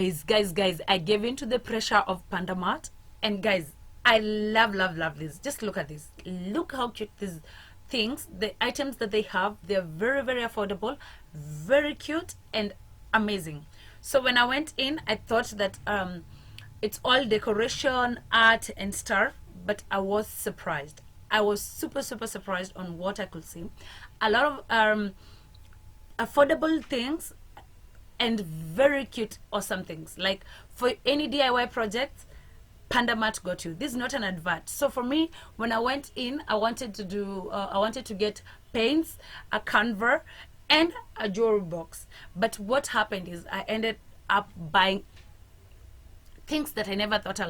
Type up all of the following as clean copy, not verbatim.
Guys, I gave in to the pressure of Panda Mart, and guys, I love this. Just look at this. Look how cute these things, the items that they have. They're very affordable, very cute, and amazing. So when I went in, I thought that it's all decoration, art, and stuff, but I was surprised. I was super surprised on what I could see. A lot of affordable things and very cute awesome things. Like for any DIY project, Panda Mart got you. This is not an advert. So for me, when I went in, I wanted to get paints, a canva, and a jewelry box. But what happened is I ended up buying things that I never thought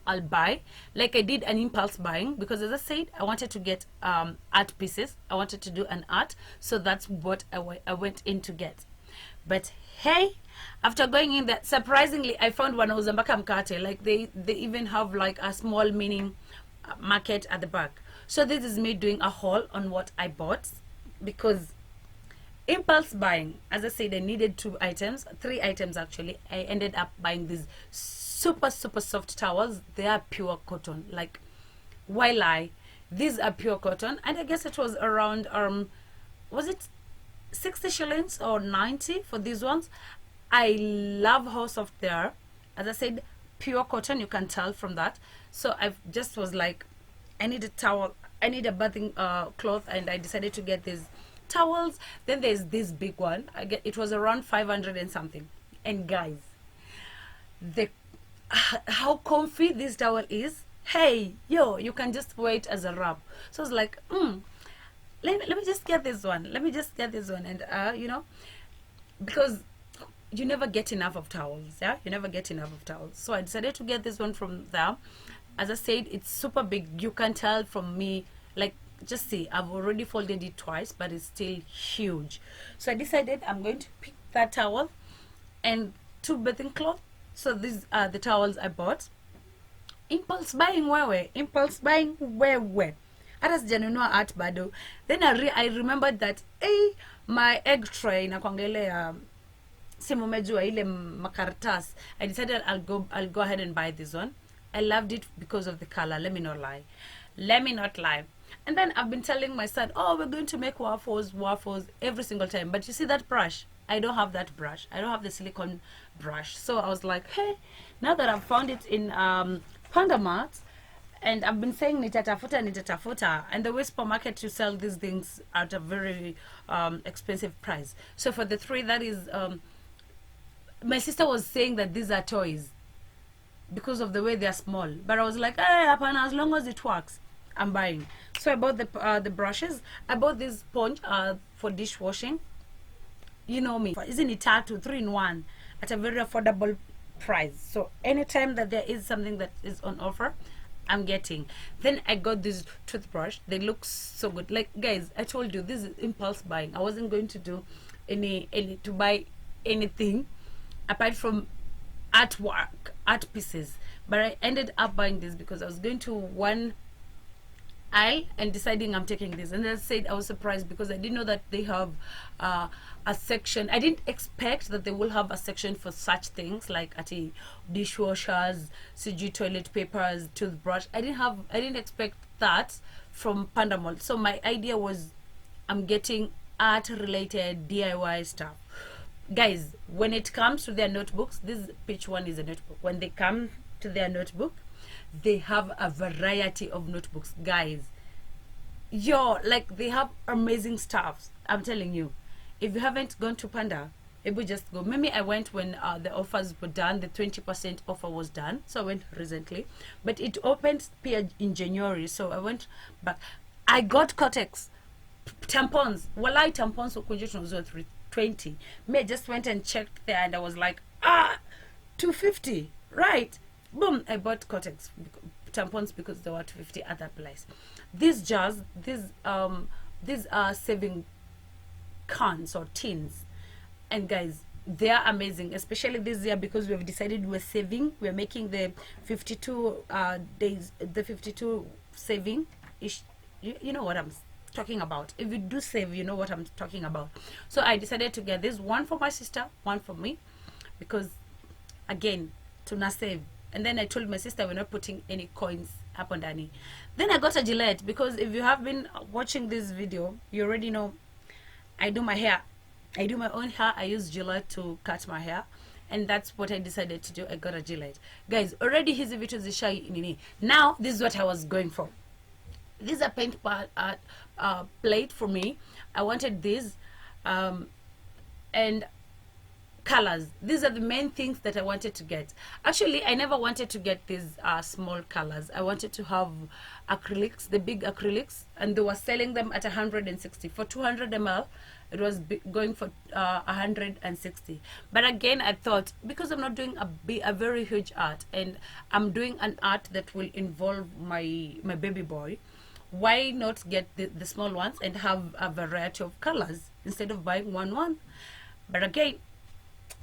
I'll buy. Like I did an impulse buying, because as I said, I wanted to get art pieces. I wanted to do an art, so that's what I went in to get. But hey, after going in there, surprisingly, I found one Ozambaka Mkate. Like they even have like a small mini market at the back. So this is me doing a haul on what I bought, because impulse buying, as I said, I needed 3 items actually. I ended up buying these super soft towels. They are pure cotton. Like, why lie? These are pure cotton, and I guess it was around was it 60 shillings or 90 for these ones. I love how soft they are. As I said, pure cotton, you can tell from that. So I just was like, I need a towel, I need a bathing cloth, and I decided to get these towels. Then there's this big one. It was around 500 and something. And guys, the how comfy this towel is. Hey, yo, you can just wear it as a wrap. So I was like, let me just get this one. Let me just get this one. And you know, because you never get enough of towels. Yeah, you never get enough of towels. So I decided to get this one from there. As I said, it's super big. You can tell from me, like, just see, I've already folded it twice, but it's still huge. So I decided I'm going to pick that towel and 2 bathing cloths. So these are the towels I bought. Impulse buying where? Impulse buying where? Hata sijanunua art bado. Then I remembered that my egg tray inakuangelea simu umejua ile makartas. I decided I'll go ahead and buy this one. I loved it because of the color. Let me not lie. And then I've been telling my son, oh, we're going to make waffles every single time. But you see that brush? I don't have that brush. I don't have the silicone brush. So I was like, hey, now that I've found it in Panda Mart, and I've been saying nitatafuta, and the way supermarket to sell these things at a very expensive price. So for the 3, that is, my sister was saying that these are toys because of the way they are small. But I was like, hey, apana, as long as it works, I'm buying. So I bought the brushes. I bought this sponge for dishwashing. You know me, isn't it 3 in 1 at a very affordable price? So anytime that there is something that is on offer, I'm getting. Then I got this toothbrush. They look so good. Like, guys, I told you, this is impulse buying. I wasn't going to do to buy anything apart from art pieces, but I ended up buying this because I was going to one aisle and deciding I'm taking this. And I said I was surprised because I didn't know that they have a section. I didn't expect that they will have a section for such things like dishwashers, CG toilet papers, toothbrush. I didn't expect that from Panda Mall. So my idea was I'm getting art related DIY stuff. Guys, when it comes to their notebooks, this peach one is a notebook. When they come to their notebook, they have a variety of notebooks, guys. Like, they have amazing stuff. I'm telling you, if you haven't gone to Panda, maybe just go. Maybe I went when the offers were done. The 20% offer was done, so I went recently, but it opened in January, so I went back. I got Cortex tampons. Walai tampons were 320. Me, I just went and checked there, and I was like, 250, right? Boom, I bought Cortex tampons because they were 250 at that place. These jars, these are saving cans or tins, and guys, they are amazing, especially this year because we've decided we're saving. We're making the 52 days, the 52 saving ish. You know what I'm talking about. If you do save, you know what I'm talking about. So I decided to get this one for my sister, one for me, because again tuna save. And then I told my sister we're not putting any coins up on Danny. Then I got a Gillette, because if you have been watching this video, you already know I do my hair. I do my own hair. I use Gillette to cut my hair, and that's what I decided to do. I got a Gillette. Guys, already hizi vitu zishai nini. Now this is what I was going for. This is a paint plate for me. I wanted this, and colors. These are the main things that I wanted to get. Actually, I never wanted to get these small colors. I wanted to have acrylics, the big acrylics, and they were selling them at 160 for 200 ml. It was going for 160. But again, I thought, because I'm not doing a very huge art, and I'm doing an art that will involve my baby boy, why not get the small ones and have a variety of colors instead of buying one? But again,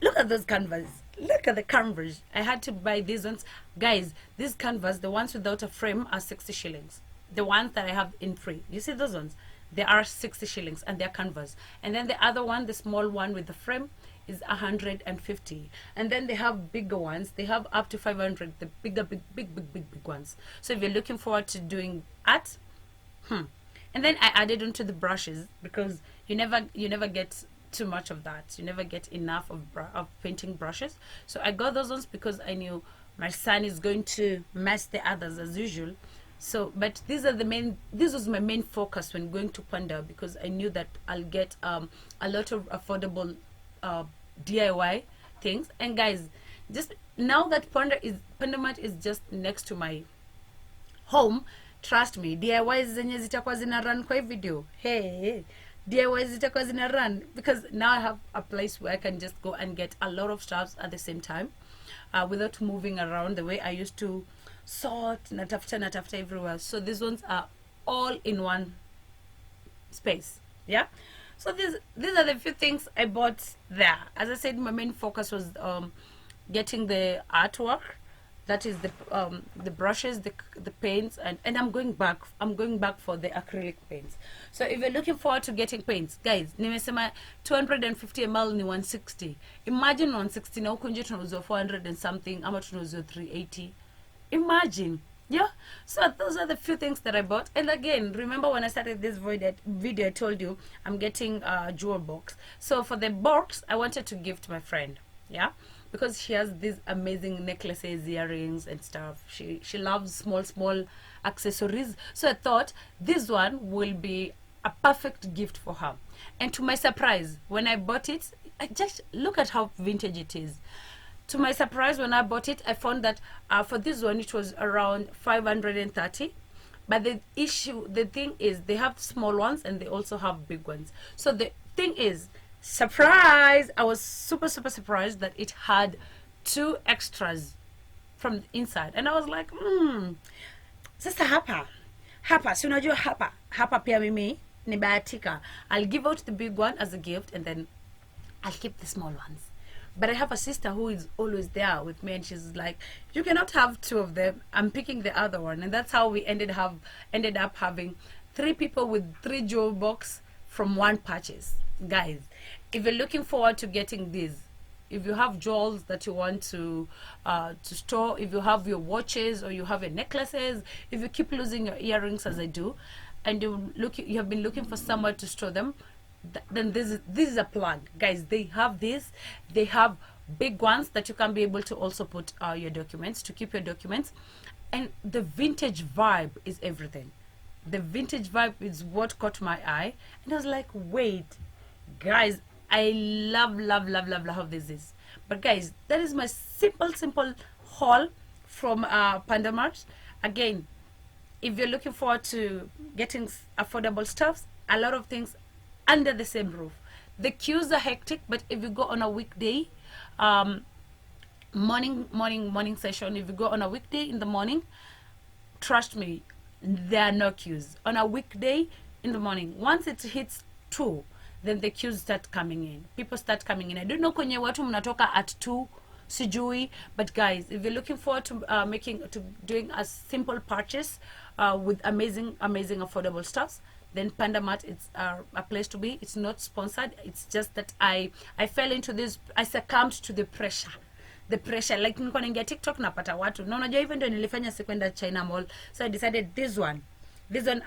look at those canvas. Look at the canvas. I had to buy these ones. Guys, these canvas, the ones without a frame, are 60 shillings. The ones that I have in free, you see those ones? They are 60 shillings, and they're canvas. And then the other one, the small one with the frame, is 150. And then they have bigger ones. They have up to 500, the big ones. So if you're looking forward to doing art, and then I added onto the brushes, because you never get too much of that. You never get enough of painting brushes. So I got those ones because I knew my son is going to mess the others as usual. So, but this was my main focus when going to Panda, because I knew that I'll get a lot of affordable DIY things. And guys, just now that Panda Mart is just next to my home, trust me, DIY zenye zitakuwa zina run kwa video. Hey, DIY zitakuwa zina run, because now I have a place where I can just go and get a lot of stuff at the same time, without moving around the way I used to sort natafuta everywhere. So these ones are all in one space. Yeah, so these are the few things I bought there. As I said, my main focus was getting the artwork, that is the brushes, the paints, and I'm going back for the acrylic paints. So if you're looking forward to getting paints, guys, nimesema 250 ml ni 160. Imagine 160 na huko nje tunauzwa 400 and something, ama tunauzwa 380. Imagine. Yeah, so those are the few things that I bought. And again, remember when I started this video, I told you I'm getting a jewel box. So for the box, I wanted to gift my friend. Yeah, because she has these amazing necklaces, earrings and stuff. She loves small accessories. So I thought this one will be a perfect gift for her. And to my surprise, when I bought it, I just look at how vintage it is. To my surprise, when I bought it, I found that for this one, it was around 530. But the thing is, they have small ones and they also have big ones. So the thing is, surprise! I was super surprised that it had 2 extras from the inside. And I was like, sasa hapa, si unajua hapa pia mimi nibahatika. I'll give out the big one as a gift, and then I'll keep the small ones. But I have a sister who is always there with me, and she's like, you cannot have 2 of them. I'm picking the other one. And that's how we ended up having 3 people with 3 jewel box from one purchase. Guys, if you're looking forward to getting these, if you have jewels that you want to store, if you have your watches or you have your necklaces, if you keep losing your earrings as I do, and you have been looking for somewhere to store them, then this is a plug. Guys, they have this. They have big ones that you can be able to also put your documents, to keep your documents. And the vintage vibe is everything. The vintage vibe is what caught my eye, and I was like, wait, guys, I love how this is. But guys, that is my simple haul from Panda Mart. Again, if you're looking forward to getting affordable stuff, a lot of things under the same roof. The queues are hectic, but if you go on a weekday, morning session, if you go on a weekday in the morning, trust me, there are no queues. On a weekday in the morning, once it hits 2, then the queues start coming in. People start coming in. I don't know kwenye watu mnatoka at 2, sijui, but guys, if you're looking forward to doing a simple purchase with amazing affordable stuff, then Panda Mart is a place to be. It's not sponsored. It's just that I fell into this. I succumbed to the pressure the pressure, like nilikuwa naingia TikTok napata watu na unajua hivyo ndio nilifanya sikwenda China Mall, so I decided this one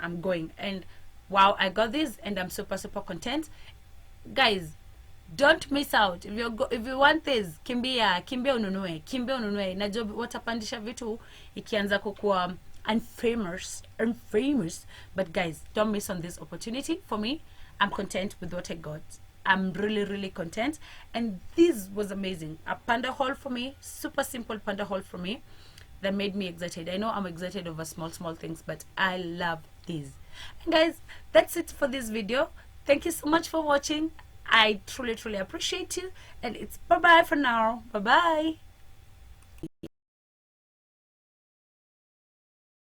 I'm going, and wow, I got this and I'm super content. Guys, don't miss out. If you want this, kimbia ununue. Najua watapandisha vitu ikianza kukua unfamous, but guys, don't miss on this opportunity. For me, I'm content with what I got. I'm really content, and this was amazing. A Panda haul for me, super simple Panda haul for me, that made me excited. I know I'm excited over small things, but I love these. And guys, that's it for this video. Thank you so much for watching. I truly appreciate you, and it's bye bye for now. Bye bye.